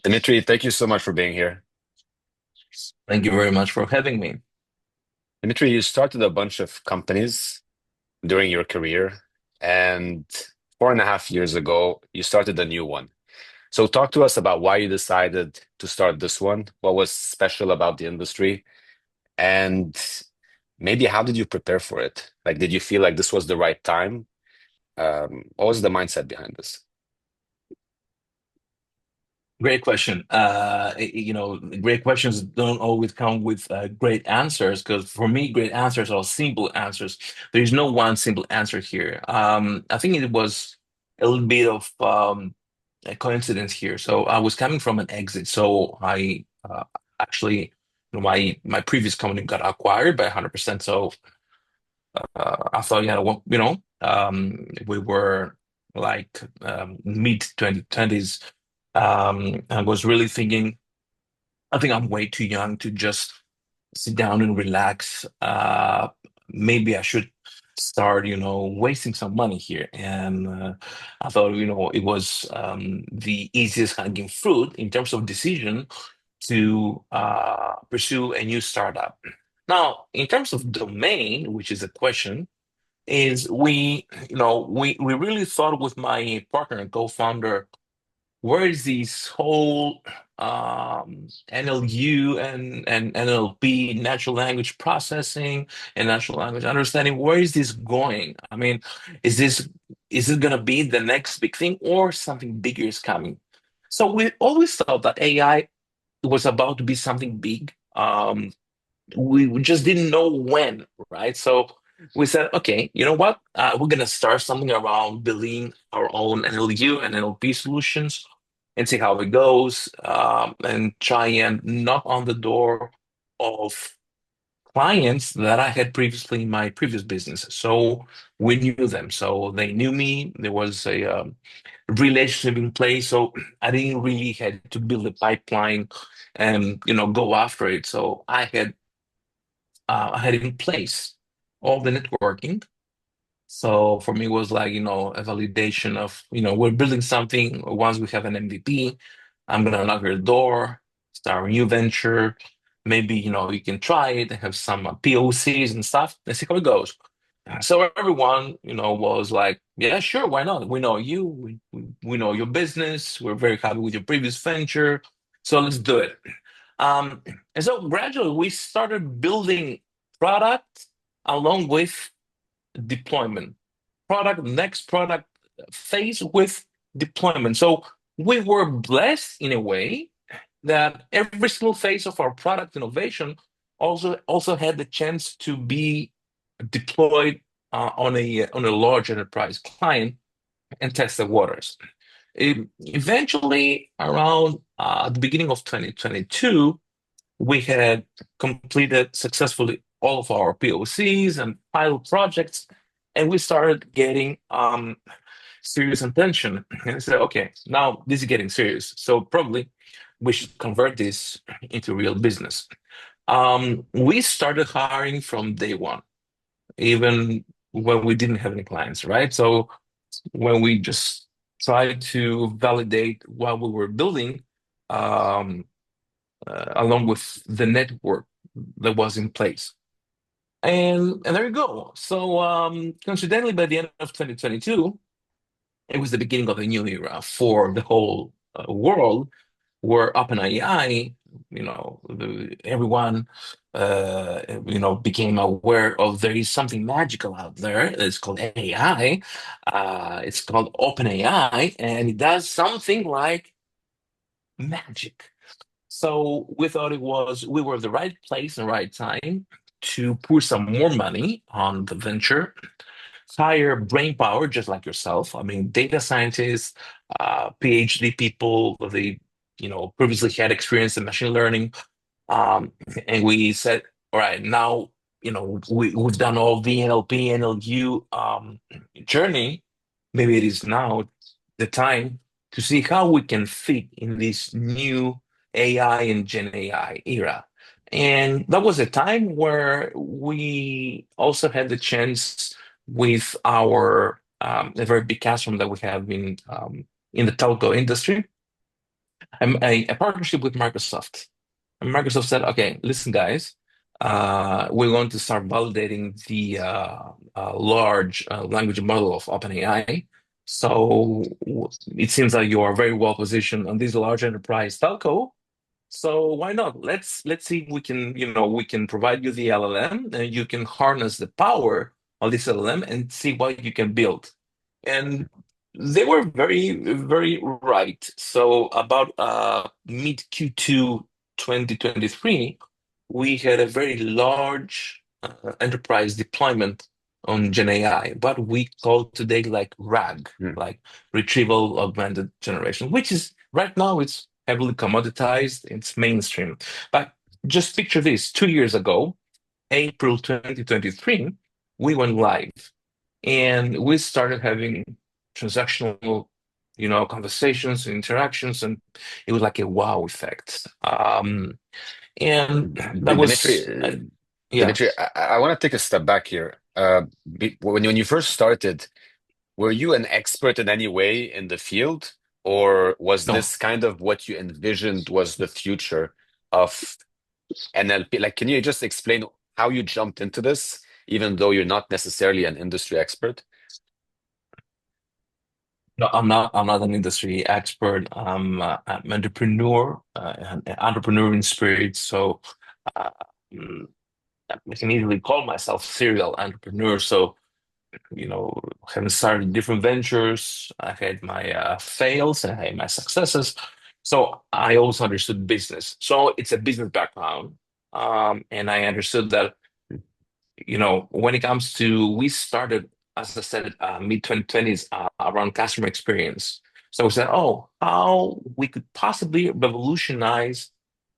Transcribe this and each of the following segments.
Demetri, thank you so much for being here. Thank you very much for having me. Dimitri, you started a bunch of companies during your career, and 4.5 years ago, you started a new one. So, talk to us about why you decided to start this one. What was special about the industry? And maybe how did you prepare for it? Like, did you feel like this was the right time? What was the mindset behind this? Great question. Great questions don't always come with great answers because for me, great answers are simple answers. There is no one simple answer here. I think it was a little bit of a coincidence here. So I was coming from an exit. So I actually, my previous company got acquired by 100%. So I thought, we were like mid 2020s. I was really thinking, I think I'm way too young to just sit down and relax. Maybe I should start, wasting some money here. And I thought, it was the easiest hanging fruit in terms of decision to pursue a new startup. Now, in terms of domain, which is a question, is we really thought with my partner and co-founder, where is this whole NLU and NLP, natural language processing and natural language understanding, where is this going? I mean, is this is it gonna be the next big thing or something bigger is coming? So we always thought that AI was about to be something big. We just didn't know when, right? So we said, okay, you know what? We're gonna start something around building our own NLU and NLP solutions and see how it goes, and try and knock on the door of clients that I had previously in my previous business. So we knew them, so they knew me. There was a relationship in place, so I didn't really had to build a pipeline and go after it. So I had in place all the networking. So for me, it was like, a validation of, we're building something. Once we have an MVP, I'm gonna knock your door, start a new venture. Maybe, you can try it and have some POCs and stuff. Let's see how it goes. So everyone, was like, yeah, sure, why not? We know you, we know your business, we're very happy with your previous venture. So let's do it. Um, and so gradually we started building product along with deployment. Next product phase with deployment. So we were blessed in a way that every single phase of our product innovation also had the chance to be deployed on a large enterprise client and test the waters. Eventually, around the beginning of 2022, we had completed successfully all of our POCs and pilot projects, and we started getting serious attention. And I said, okay, now this is getting serious. So probably we should convert this into real business. We started hiring from day one, even when we didn't have any clients, right? So when we just tried to validate what we were building, um, along with the network that was in place. And there you go. So coincidentally, by the end of 2022, it was the beginning of a new era for the whole world, where OpenAI, everyone, became aware of there is something magical out there. It's called AI. It's called OpenAI, and it does something like magic. So we thought we were the right place and right time to pour some more money on the venture, hire brain power, just like yourself. I mean, data scientists, PhD people, they, previously had experience in machine learning. And we said, all right, now, we've done all the NLP, NLU journey. Maybe it is now the time to see how we can fit in this new AI and Gen AI era. And that was a time where we also had the chance with our a very big customer that we have in the telco industry a partnership with Microsoft. And Microsoft said, okay, listen, guys, we're going to start validating the large language model of OpenAI. It seems like you are very well positioned on this large enterprise telco. So why not? Let's see if we can, we can provide you the LLM and you can harness the power of this LLM and see what you can build. And they were very, very right. So about mid Q2 2023, we had a very large enterprise deployment on GenAI, what we call today like RAG, Hmm. like retrieval augmented generation, which is right now it's heavily commoditized, it's mainstream. But just picture this, 2 years ago, April 2023, we went live and we started having transactional, conversations, interactions, and it was like a wow effect. And that Dimitri, was, yeah, Dimitri, I want to take a step back here. When you first started, were you an expert in any way in the field, or was no, this kind of what you envisioned was the future of NLP? Like, can you just explain how you jumped into this, even though you're not necessarily an industry expert? no, I'm not an industry expert. I'm an entrepreneur, an entrepreneur in spirit. So uh, mm, I can easily call myself serial entrepreneur. So having started different ventures. I had my fails, I had my successes. So I also understood business. So it's a business background. And I understood that, when it comes to, we started, as I said, mid 2020s around customer experience. So we said, oh, how we could possibly revolutionize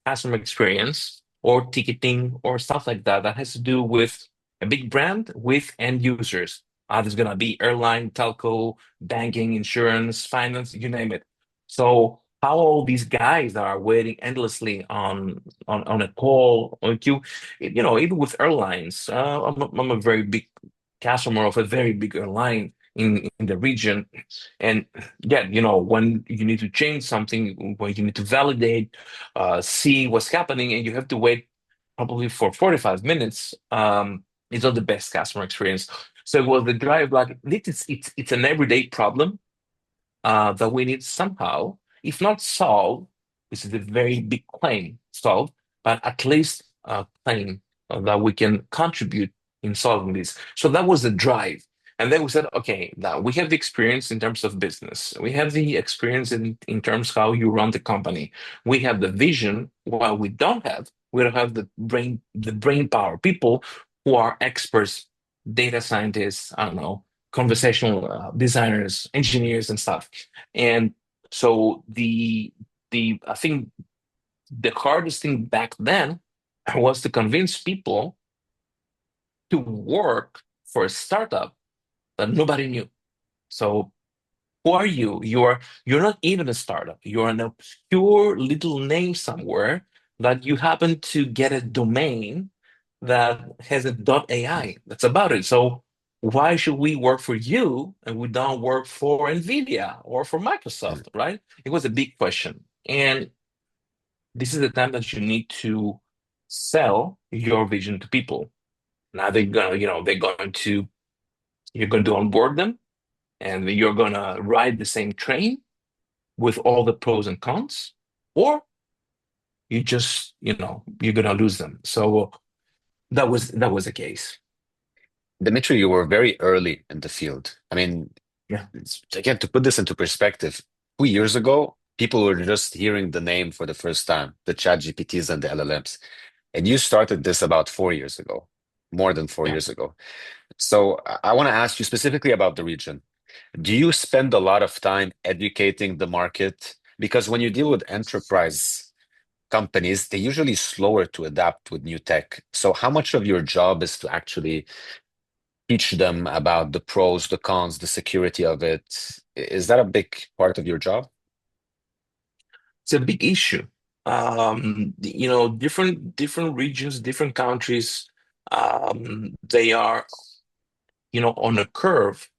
customer experience or ticketing or stuff like that that has to do with a big brand with end users. There's gonna be airline, telco, banking, insurance, finance, you name it. So how all these guys that are waiting endlessly on a call on queue, even with airlines, I'm a very big customer of a very big airline in the region, and yeah, when you need to change something, when you need to validate, see what's happening, and you have to wait probably for 45 minutes, it's not the best customer experience. So it was the drive, like it's an everyday problem that we need somehow, if not solve, this is a very big claim, solve, but at least claim that we can contribute in solving this. So that was the drive. And then we said, okay, now we have the experience in terms of business. We have the experience in terms how you run the company. We have the vision. While we don't have the brain power. People who are experts, data scientists, I don't know, conversational designers, engineers, and stuff. And so the I think the hardest thing back then was to convince people to work for a startup that nobody knew. So who are you? You're not even a startup. You're an obscure little name somewhere that you happen to get a domain that has a .ai. That's about it. So why should we work for you and we don't work for NVIDIA or for Microsoft, right? It was a big question. And this is the time that you need to sell your vision to people. Now you're going to onboard them and you're going to ride the same train with all the pros and cons, or you're going to lose them. So that was the case. Dimitri, you were very early in the field. I mean, Yeah. again, to put this into perspective, 2 years ago, people were just hearing the name for the first time, the chat GPTs and the LLMs. And you started this about 4 years ago, more than four Yeah. years ago. So I want to ask you specifically about the region. Do you spend a lot of time educating the market? Because when you deal with enterprise companies, they're usually slower to adapt with new tech. So how much of your job is to actually teach them about the pros, the cons, the security of it? Is that a big part of your job? It's a big issue. Different regions, different countries, they are, on a curve,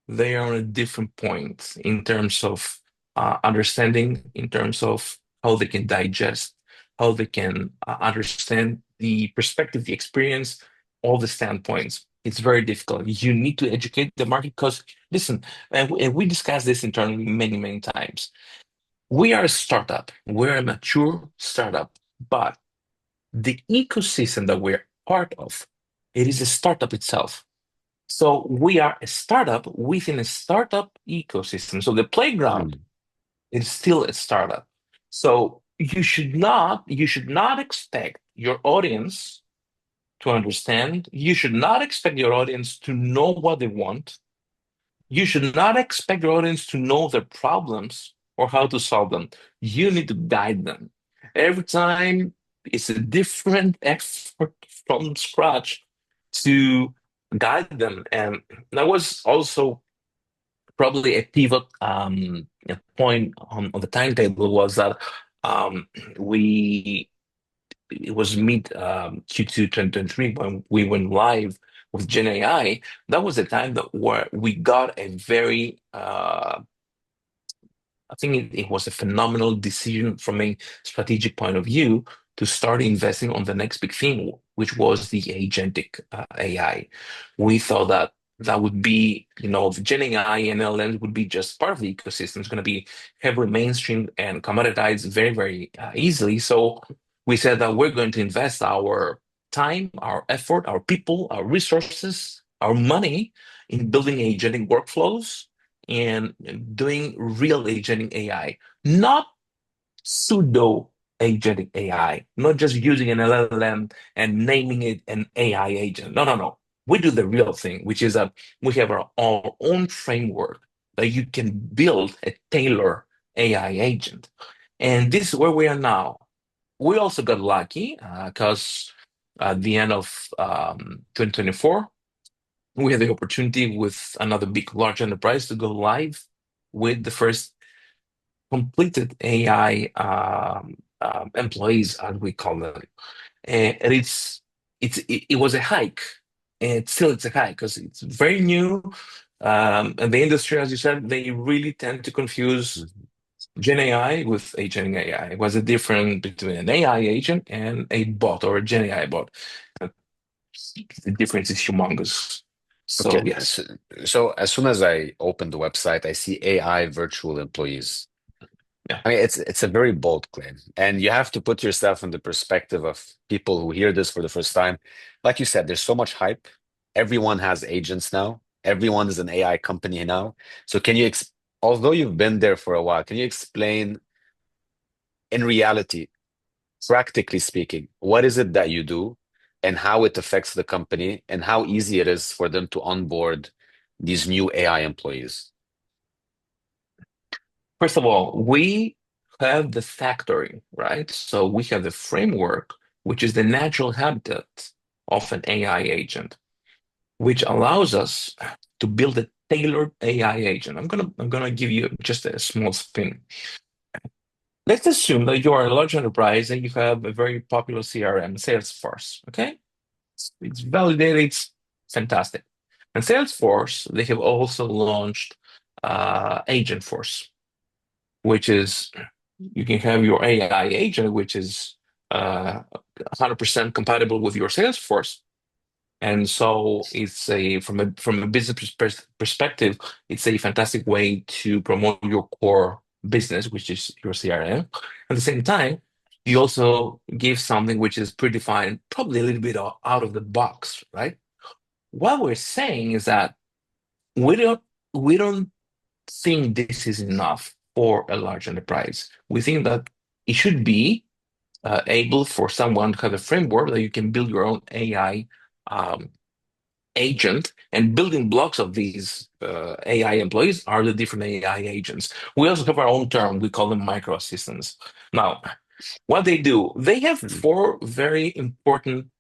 they are on a different point in terms of understanding in terms of how they can digest, how they can understand the perspective, the experience, all the standpoints. It's very difficult. You need to educate the market because, listen, and we discussed this internally many, many times. We are a startup. We're a mature startup, but the ecosystem that we're part of, it is a startup itself. So we are a startup within a startup ecosystem. So the playground Mm. is still a startup. So you should not expect your audience to understand. You should not expect your audience to know what they want. You should not expect your audience to know their problems or how to solve them. You need to guide them. Every time it's a different effort from scratch to guide them. And that was also probably a pivot a point on the timetable was that um, we it was mid Q2 2023 when we went live with GenAI. That was the time that where we got a very I think it was a phenomenal decision from a strategic point of view to start investing on the next big thing, which was the agentic AI. We thought that that would be, the Gen AI and LLMs would be just part of the ecosystem. It's going to be heavily mainstream and commoditized very, very easily. So we said that we're going to invest our time, our effort, our people, our resources, our money in building agentic workflows and doing real agentic AI, not pseudo agentic AI, not just using an LLM and naming it an AI agent. No, no, no. We do the real thing, which is that we have our own framework that you can build a tailor AI agent. And this is where we are now. We also got lucky because at the end of 2024, we had the opportunity with another big, large enterprise to go live with the first completed AI employees, as we call them. And it was a hike, and still it's a hike because it's very new. And the industry, as you said, they really tend to confuse Mhm. Gen AI with agent AI. It was a difference between an AI agent and a bot or a Gen AI bot. Uh, The difference is humongous. Okay, So yes. so as soon as I open the website, I see AI virtual employees. Yeah. I mean, it's a very bold claim, and you have to put yourself in the perspective of people who hear this for the first time. Like you said, there's so much hype. Everyone has agents now. Everyone is an AI company now. So can you, although you've been there for a while, can you explain in reality, practically speaking, what is it that you do and how it affects the company and how easy it is for them to onboard these new AI employees? First of all, we have the factory, right? So we have the framework, which is the natural habitat of an AI agent, which allows us to build a tailored AI agent. I'm gonna give you just a small spin. Let's assume that you are a large enterprise and you have a very popular CRM, Salesforce. Okay, it's validated, it's fantastic. And Salesforce, they have also launched Agentforce, which is you can have your AI agent, which is 100% compatible with your Salesforce. And so it's a from a business perspective, it's a fantastic way to promote your core business, which is your CRM. At the same time, you also give something which is predefined, probably a little bit out of the box, right? What we're saying is that we don't think this is enough for a large enterprise. We think that it should be able for someone to have a framework that you can build your own AI um, agent, and building blocks of these AI employees are the different AI agents. We also have our own term. We call them micro assistants. Now, what they do, they have Hmm. four very important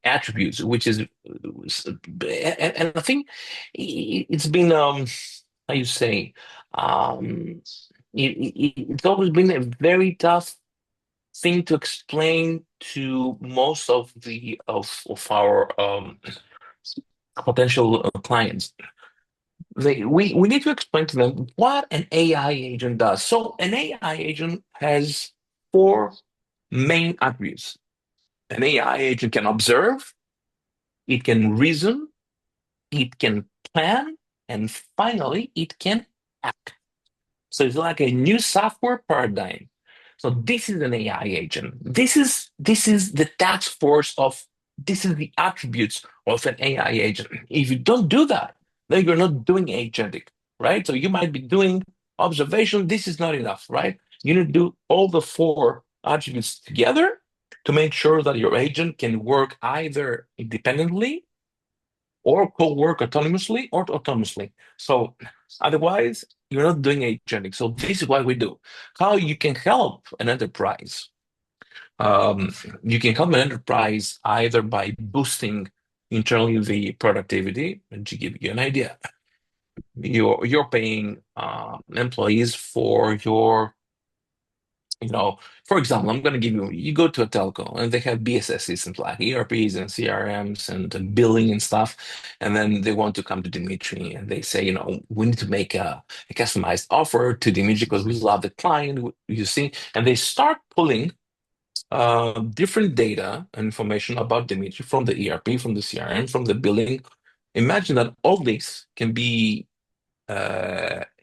attributes, which is, and I think it's been, how you say, um, it's always been a very tough thing to explain to most of our potential clients. we need to explain to them what an AI agent does. So an AI agent has four main attributes. An AI agent can observe, it can reason, it can plan, and finally, it can act. So it's like a new software paradigm. So this is an AI agent. This is the task force of this is the attributes of an AI agent. If you don't do that, then you're not doing agentic, right? So you might be doing observation. This is not enough, right? You need to do all the four attributes together to make sure that your agent can work either independently or co-work autonomously or autonomously. So otherwise, you're not doing agentic. So this is what we do. How you can help an enterprise. Um, you can help an enterprise either by boosting internally the productivity. And to give you an idea, you're paying employees for your for example, I'm going to give you go to a telco and they have BSS systems like ERPs and CRMs and billing and stuff. And then they want to come to Dimitri and they say, we need to make a customized offer to Dimitri because we love the client, you see. And they start pulling different data and information about Dimitri from the ERP, from the CRM, from the billing. Imagine that all this can be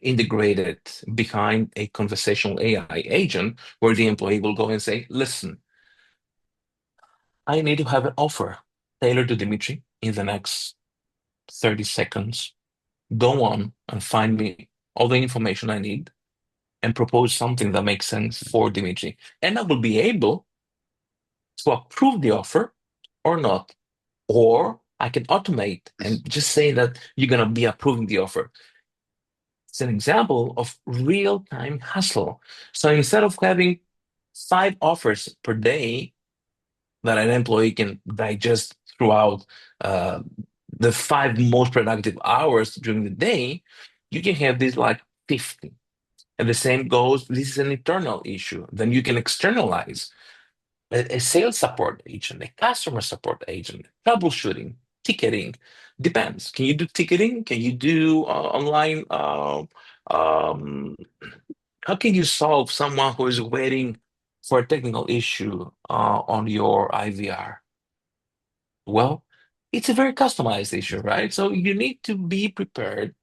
integrated behind a conversational AI agent where the employee will go and say, listen, I need to have an offer tailored to Dimitri in the next 30 seconds. Go on and find me all the information I need and propose something that makes sense for Dimitri. And I will be able to approve the offer or not. Or I can automate and just say that you're going to be approving the offer. It's an example of real-time hustle. So instead of having five offers per day that an employee can digest throughout uh, the five most productive hours during the day, you can have this like 50. And the same goes, this is an internal issue. Then you can externalize a sales support agent, a customer support agent, troubleshooting, ticketing. Depends. Can you do ticketing? Can you do online? Um, how can you solve someone who is waiting for a technical issue on your IVR? Well, it's a very customized issue, right? So you need to be prepared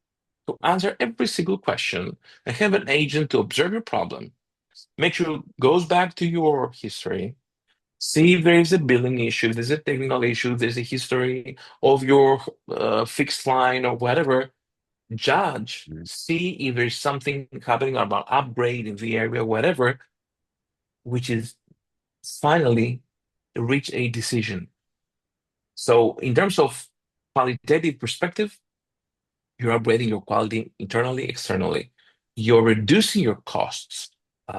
to answer every single question and have an agent to observe your problem, make sure it goes back to your history. See if there is a billing issue, there's a technical issue, there's a history of your fixed line or whatever. Judge, Mhm. see if there's something happening about upgrade in the area, whatever, which is finally reach a decision. So, in terms of qualitative perspective, you're upgrading your quality internally, externally. You're reducing your costs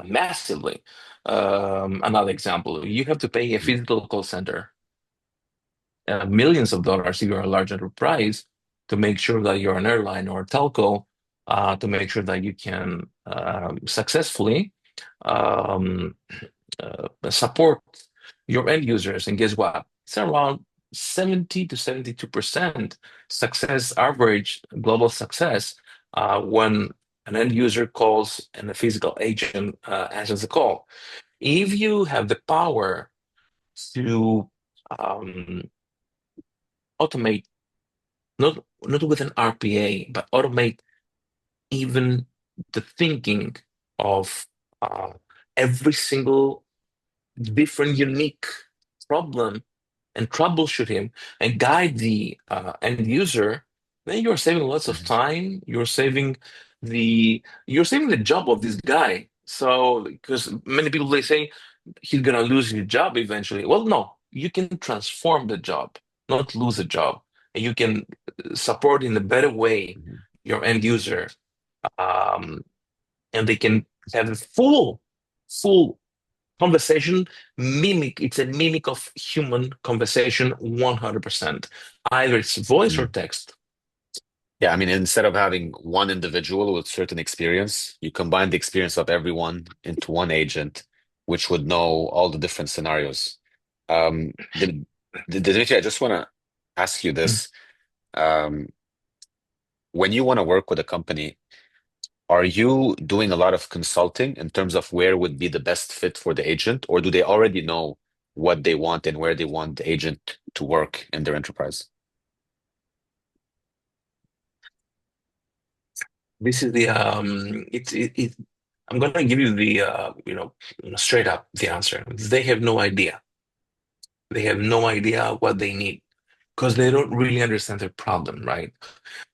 massively. Another example, you have to pay a Mhm. physical call center millions of dollars if you're a large enterprise to make sure that you're an airline or a telco to make sure that you can successfully um, support your end users. And guess what? It's around 70 to 72% success average global success when an end user calls and a physical agent answers the call. If you have the power to um, automate not with an RPA, but automate even the thinking of uh, every single different unique problem and troubleshoot him and guide the end user, then you're saving lots of Mhm. time. You're saving the job of this guy. So because many people they say he's gonna lose his job eventually. Well, no, you can transform the job, not lose a job. And you can support in a better way Mhm. your end user, um, and they can have a full conversation mimic. It's a mimic of human conversation 100%. Either it's voice or Mhm. text. Yeah, I mean, instead of having one individual with certain experience, you combine the experience of everyone into one agent, which would know all the different scenarios. Dimitri, I just want to ask you Mm. this. Um, when you want to work with a company, are you doing a lot of consulting in terms of where would be the best fit for the agent, or do they already know what they want and where they want the agent to work in their enterprise? This is the I'm gonna give you the straight up the answer. They have no idea. They have no idea what they need because they don't really understand their problem, right?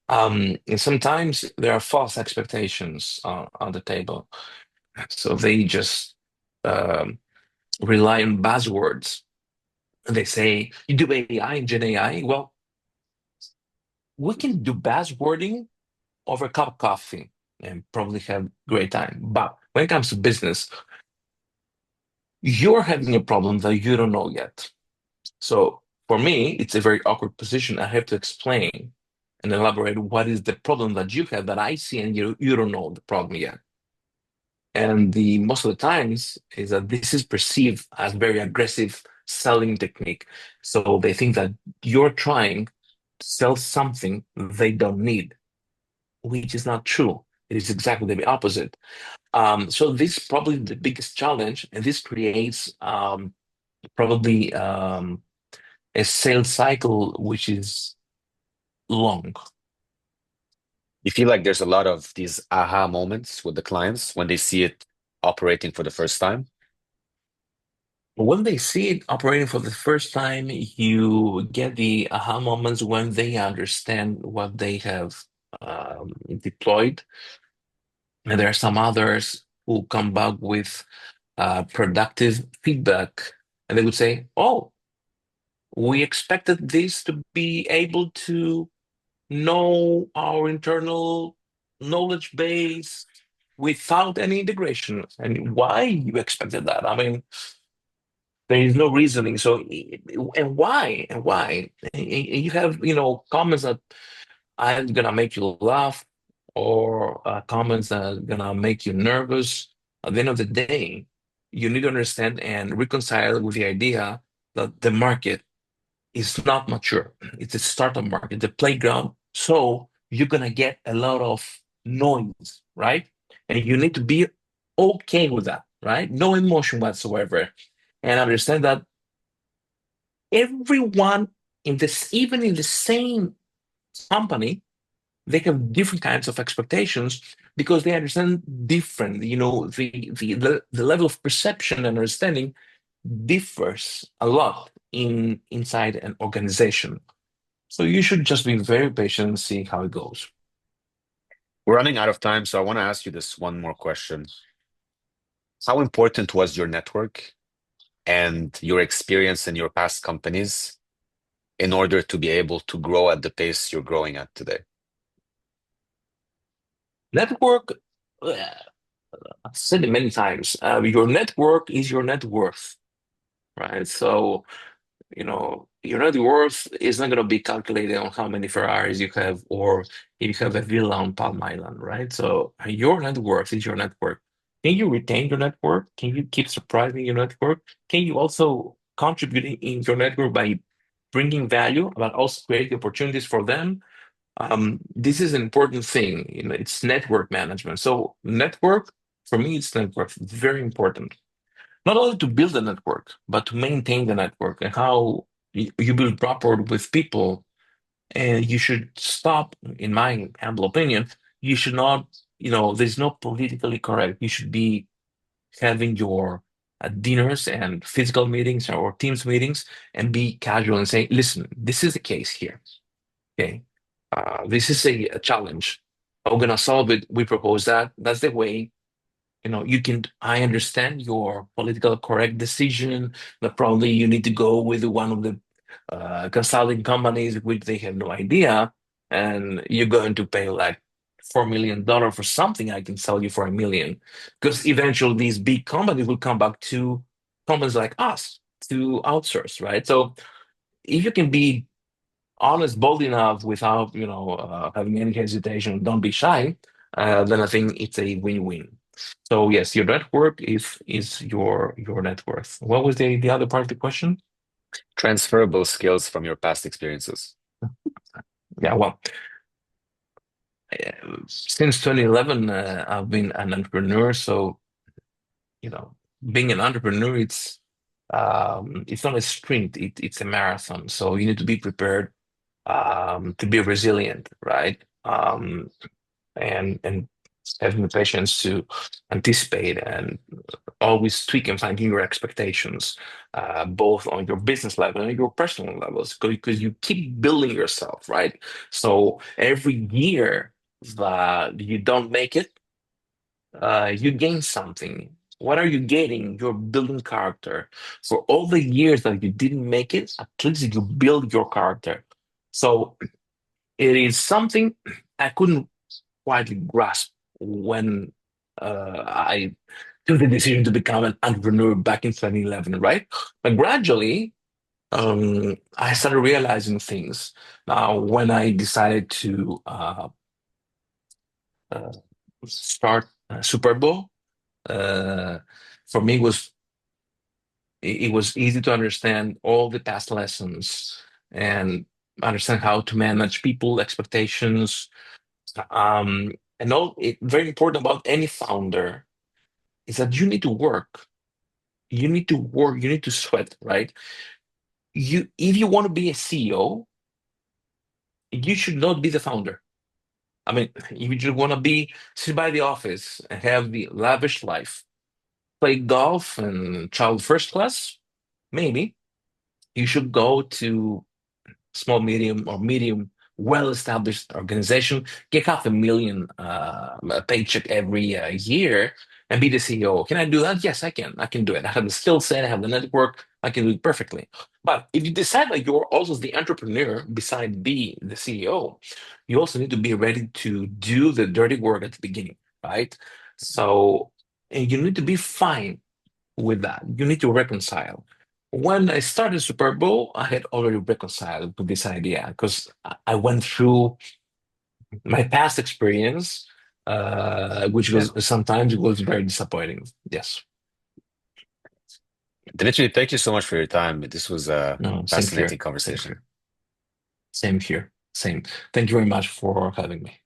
And sometimes there are false expectations on the table, so they just um, rely on buzzwords. They say you do AI and Gen AI. Well, we can do buzzwording over a cup of coffee and probably have a great time. But when it comes to business, you're having a problem that you don't know yet. So for me, it's a very awkward position. I have to explain and elaborate what is the problem that you have that I see and you don't know the problem yet. And the most of the times is that this is perceived as very aggressive selling technique. So they think that you're trying to sell something they don't need, which is not true. It is exactly the opposite. So this is probably the biggest challenge, and this creates probably a sales cycle which is long. You feel like there's a lot of these aha moments with the clients when they see it operating for the first time? When they see it operating for the first time, you get the aha moments when they understand what they have deployed. And there are some others who come back with productive feedback, and they would say, "Oh, we expected this to be able to know our internal knowledge base without any integration. And why you expected that? I mean, there is no reasoning. So, and why? And why? And you have, comments that are gonna make you laugh, or comments that are gonna make you nervous. At the end of the day, you need to understand and reconcile with the idea that the market is not mature. It's a startup market, the playground. So you're gonna get a lot of noise, right? And you need to be okay with that, right? No emotion whatsoever. And understand that everyone in this, even in the same company, they have different kinds of expectations because they understand different. The level of perception and understanding differs a lot inside an organization. So you should just be very patient and see how it goes. We're running out of time, so I want to ask you this one more question. How important was your network and your experience in your past companies in order to be able to grow at the pace you're growing at today? Network, I've said it many times. Your network is your net worth, right? So your net worth is not going to be calculated on how many Ferraris you have or if you have a villa on Palm Island, right? So your net worth is your network. Can you retain your network? Can you keep surprising your network? Can you also contribute in your network by bringing value, but also create opportunities for them? This is an important thing. It's network management. So network, for me, it's network. It's very important not only to build a network, but to maintain the network and how you build rapport with people. And you should stop, in my humble opinion, you should not, there's no politically correct. You should be having your dinners and physical meetings or teams meetings and be casual and say, listen, this is the case here. Okay. This is a challenge. How we're going to solve it. We propose that. That's the way you can. I understand your political correct decision that probably you need to go with one of the consulting companies which they have no idea, and you're going to pay like $4 million for something I can sell you for 1 million, because eventually these big companies will come back to companies like us to outsource, right? So if you can be honest, bold enough without having any hesitation, don't be shy, then I think it's a win-win. So yes, your network is your net worth. What was the other part of the question? Transferable skills from your past experiences. Yeah, well, Since 2011, I've been an entrepreneur. So, being an entrepreneur, it's not a sprint, it's a marathon. So you need to be prepared, to be resilient, right? And having the patience to anticipate and always tweak and fine-tune your expectations, both on your business level and your personal levels, because you keep building yourself, right? So every year that you don't make it, you gain something. What are you gaining? You're building character. For all the years that you didn't make it, at least you build your character. So it is something I couldn't quietly grasp when I took the decision to become an entrepreneur back in 2011, right? But gradually, I started realizing things. Now, when I decided to uh, start Super Bowl, uh, for me it was easy to understand all the past lessons and understand how to manage people expectations. And very important about any founder is that you need to work. You need to work. You need to sweat, right? If you want to be a CEO, you should not be the founder. I mean, if you just want to sit by the office and have the lavish life, play golf and travel first class, maybe you should go to small, medium, or medium, well-established organization, get 500,000 a paycheck every year, and be the CEO. Can I do that? Yes, I can. I can do it. I have the skill set. I have the network. I can do it perfectly. But if you decide that you're also the entrepreneur beside be the CEO, you also need to be ready to do the dirty work at the beginning, right? So, and you need to be fine with that. You need to reconcile. When I started Super Bowl, I had already reconciled with this idea because I went through my past experience, which Yeah. was sometimes it was very disappointing. Yes. Demetri, thank you so much for your time. This was a No, same fascinating here. Same conversation. here. Same here. Same. Thank you very much for having me.